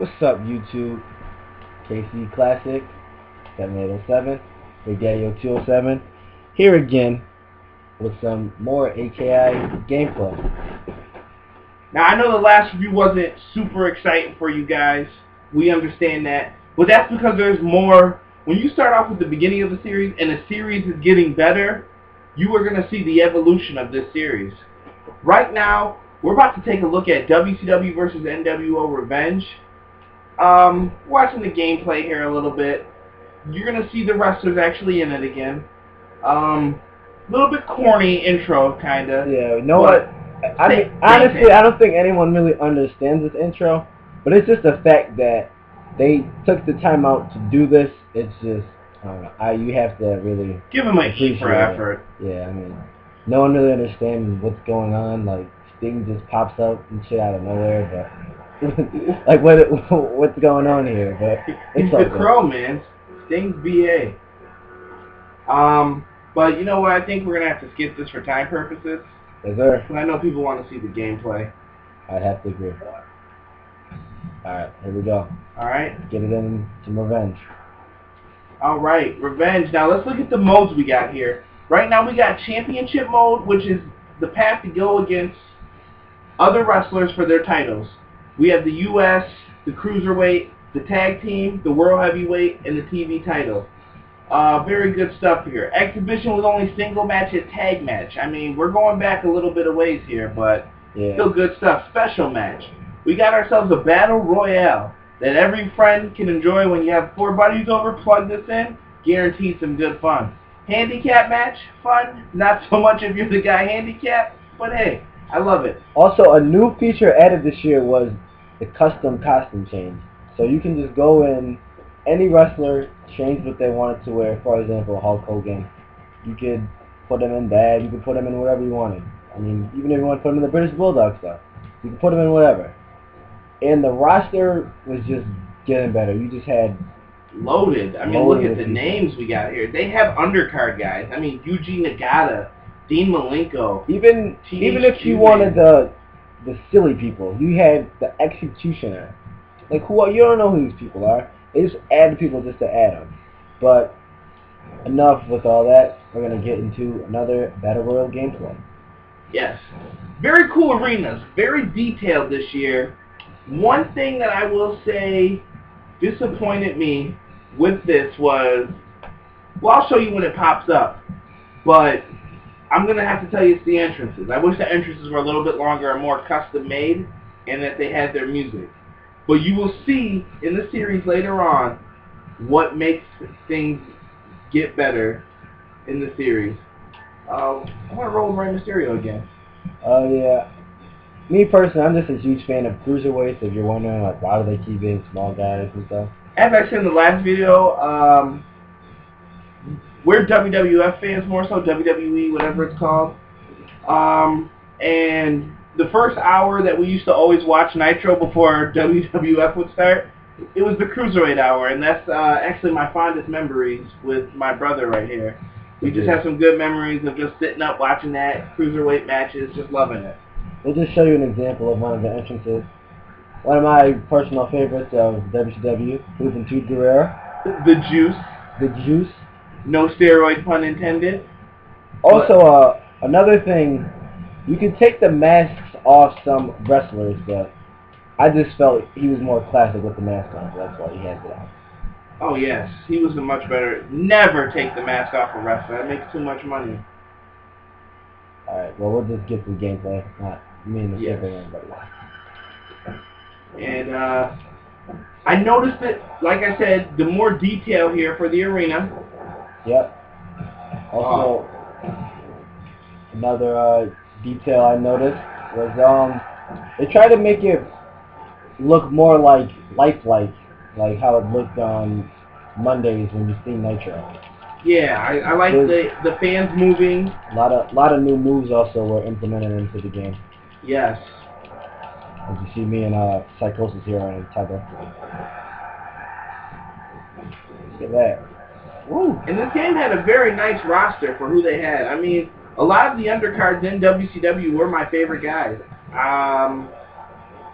What's up, YouTube? KC Classic 7807, Big Daddy 0207, here again with some more AKI gameplay. Now, I know the last review wasn't super exciting for you guys. We understand that. But that's because there's more. When you start off with the beginning of the series and the series is getting better, you are going to see the evolution of this series. Right now, we're about to take a look at WCW versus NWO Revenge. Watching the gameplay here a little bit. You're going to see the wrestlers actually in it again. A little bit corny intro, kind of. Yeah, you know what? I mean, honestly, I don't think anyone really understands this intro, but it's just the fact that they took the time out to do this. It's just, I don't know, you have to really give them a heap for effort. Yeah, I mean, no one really understands what's going on. Like, Sting just pops up and shit out of nowhere, but like, what's going on here? But it's the Crow, man. Sting's BA. But you know what? I think we're gonna have to skip this for time purposes. Yes, sir. I know people want to see the gameplay. I'd have to agree. Alright, here we go. Alright. Get it in some Revenge. Alright, Revenge. Now let's look at the modes we got here. Right now we got Championship mode, which is the path to go against other wrestlers for their titles. We have the US, the Cruiserweight, the Tag Team, the World Heavyweight, and the TV title. Very good stuff here. Exhibition was only single match and tag match. I mean, we're going back a little bit of ways here, but still good stuff. Special match. We got ourselves a Battle Royale that every friend can enjoy when you have 4 buddies over. Plug this in. Guaranteed some good fun. Handicap match. Fun. Not so much if you're the guy handicapped, but hey, I love it. Also, a new feature added this year was the custom costume change. So you can just go in, any wrestler, change what they wanted to wear. For example, Hulk Hogan. You could put him in that. You could put him in whatever you wanted. I mean, even if you want to put him in the British Bulldog stuff, you can put him in whatever. And the roster was just getting better. You just had loaded. I mean, look at the names we got here. They have undercard guys. I mean, Yuji Nagata, Dean Malenko. Even if you wanted the silly people, you had the Executioner. Like, you don't know who these people are. They just add people just to add them. But enough with all that. We're going to get into another Battle Royale gameplay. Yes. Very cool arenas. Very detailed this year. One thing that I will say disappointed me with this was, well, I'll show you when it pops up, but I'm going to have to tell you it's the entrances. I wish the entrances were a little bit longer and more custom made, and that they had their music. But you will see in the series later on what makes things get better in the series. I want to roll Rey Mysterio again. Oh, yeah. Me personally, I'm just a huge fan of cruiserweights. If you're wondering, like, why do they keep in small guys and stuff? As I said in the last video, we're WWF fans more so, WWE, whatever it's called. And the first hour that we used to always watch Nitro before WWF would start, it was the Cruiserweight hour, and that's actually my fondest memories with my brother right here. We just have some good memories of just sitting up watching that Cruiserweight matches, just loving it. We'll just show you an example of one of the entrances. One of my personal favorites of WCW, Juventud Guerrero. The Juice. The Juice. No steroid pun intended. Also, another thing, you can take the masks off some wrestlers, but I just felt he was more classic with the mask on, so that's why he has it on. Oh yes, he was a much better. Never take the mask off a wrestler. That makes too much money. Alright, well, we'll just get to the gameplay. Not me and the anybody. And I noticed that, like I said, the more detail here for the arena. Yep. Also, another detail I noticed was they tried to make it look more like lifelike, like how it looked on Mondays when you see Nitro. Yeah, I like the fans moving. A lot of new moves also were implemented into the game. Yes. As you see me and Psychosis here on Tether. Look at that. Woo. And this game had a very nice roster for who they had. I mean, a lot of the undercards in WCW were my favorite guys.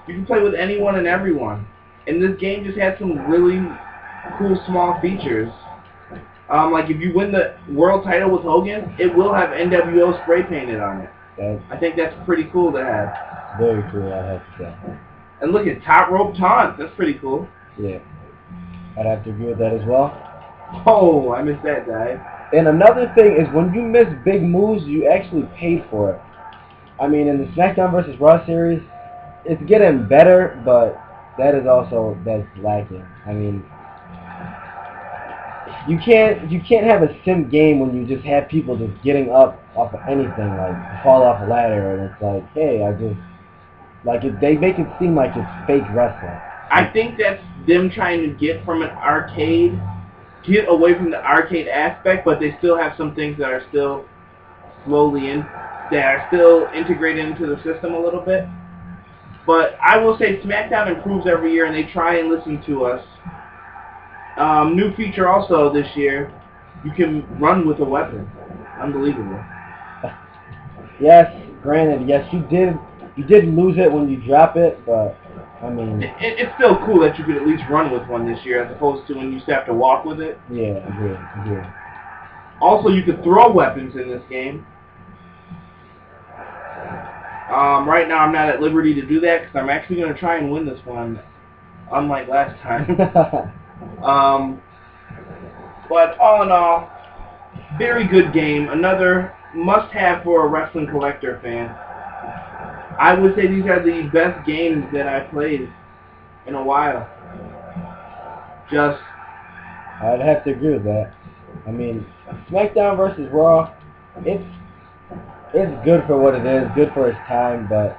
You can play with anyone and everyone. And this game just had some really cool small features. Like if you win the world title with Hogan, it will have NWO spray painted on it. I think that's pretty cool to have. Very cool, I'd have to say. And look at top rope taunt. That's pretty cool. Yeah, I'd have to agree with that as well. Oh, I missed that dive. And another thing is when you miss big moves, you actually pay for it. I mean, in the SmackDown vs. Raw series, it's getting better, but that's lacking. I mean, you can't have a sim game when you just have people just getting up off of anything, like fall off a ladder, and it's like, hey, they make it seem like it's fake wrestling. I think that's them trying to get away from the arcade aspect, but they still have some things that are still integrated into the system a little bit. But I will say SmackDown improves every year, and they try and listen to us. New feature also this year, you can run with a weapon. Unbelievable. Yes, granted, yes, you did lose it when you drop it, but I mean, it's still cool that you could at least run with one this year, as opposed to when you used to have to walk with it. Yeah, agree. Also, you could throw weapons in this game. Right now, I'm not at liberty to do that because I'm actually going to try and win this one, unlike last time. But all in all, very good game. Another must-have for a wrestling collector fan. I would say these are the best games that I've played in a while. I'd have to agree with that. I mean, SmackDown vs. Raw, it's good for what it is, good for its time, but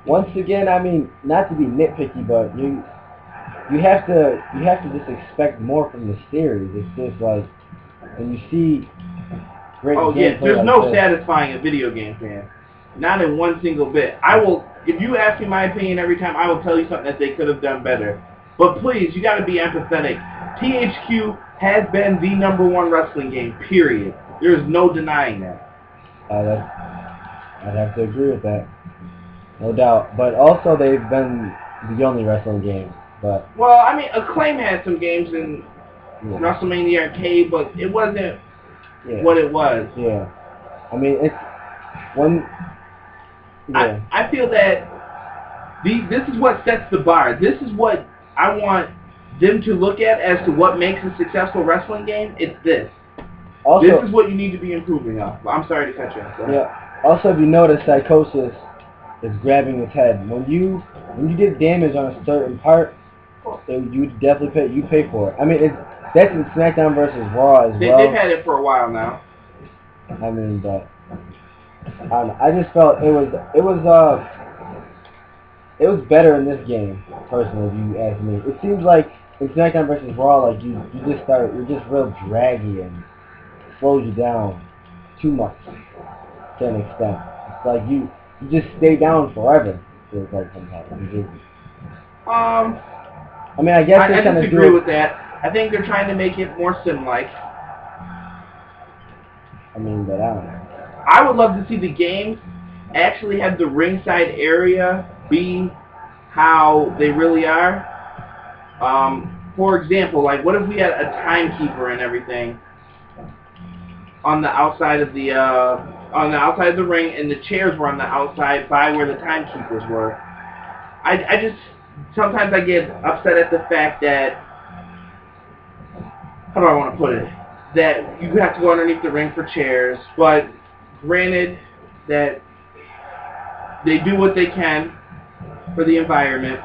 once again, I mean, not to be nitpicky, but you have to just expect more from the series. It's just like when you see great gameplay there's like no this, satisfying a video game fan. Not in one single bit. If you ask me my opinion every time, I will tell you something that they could have done better. But please, you got to be empathetic. THQ has been the #1 wrestling game, period. There is no denying that. I'd have to agree with that, no doubt. But also, they've been the only wrestling game. But well, I mean, Acclaim had some games in WrestleMania Arcade, but it wasn't what it was. Yeah, I mean, it's one. Yeah. I feel that this is what sets the bar. This is what I want them to look at as to what makes a successful wrestling game. It's this. Also, this is what you need to be improving on. I'm sorry to cut you off. Yeah. Also, if you notice, Psychosis is grabbing his head. When you get damage on a certain part, you definitely pay for it. I mean, that's in SmackDown vs. Raw as well. They've had it for a while now. I mean, but I just felt it was better in this game, personally, if you ask me. It seems like in SmackDown vs. Raw, like you're just real draggy and slows you down too much to an extent. It's like you just stay down forever. Feels like sometimes. I mean, I guess I disagree with that. I think they're trying to make it more sim-like. I mean, but I don't know. I would love to see the games actually have the ringside area be how they really are. For example, like what if we had a timekeeper and everything on the outside of the ring, and the chairs were on the outside by where the timekeepers were. Sometimes I get upset at the fact that, how do I want to put it, that you have to go underneath the ring for chairs, but granted that they do what they can for the environment.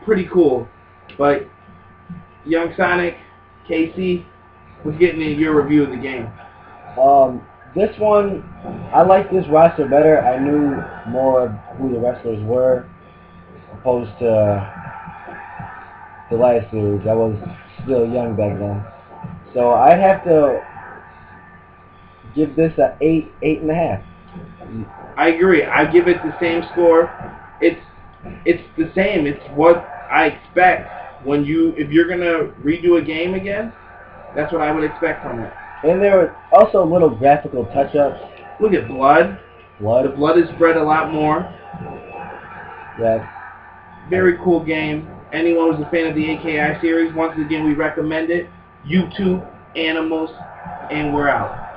Pretty cool. But Young Sonic, Casey, was getting your review of the game. This one, I like this roster better. I knew more of who the wrestlers were, opposed to the last series. I was still young back then. So I'd have to give this a 8.5. I agree. I give it the same score. It's the same. It's what I expect if you're gonna redo a game again. That's what I would expect from it. And there were also little graphical touch-ups. Look at blood. The blood is spread a lot more. Yes. Very cool game. Anyone who's a fan of the AKI series, once again, we recommend it. YouTube, Animals, and we're out.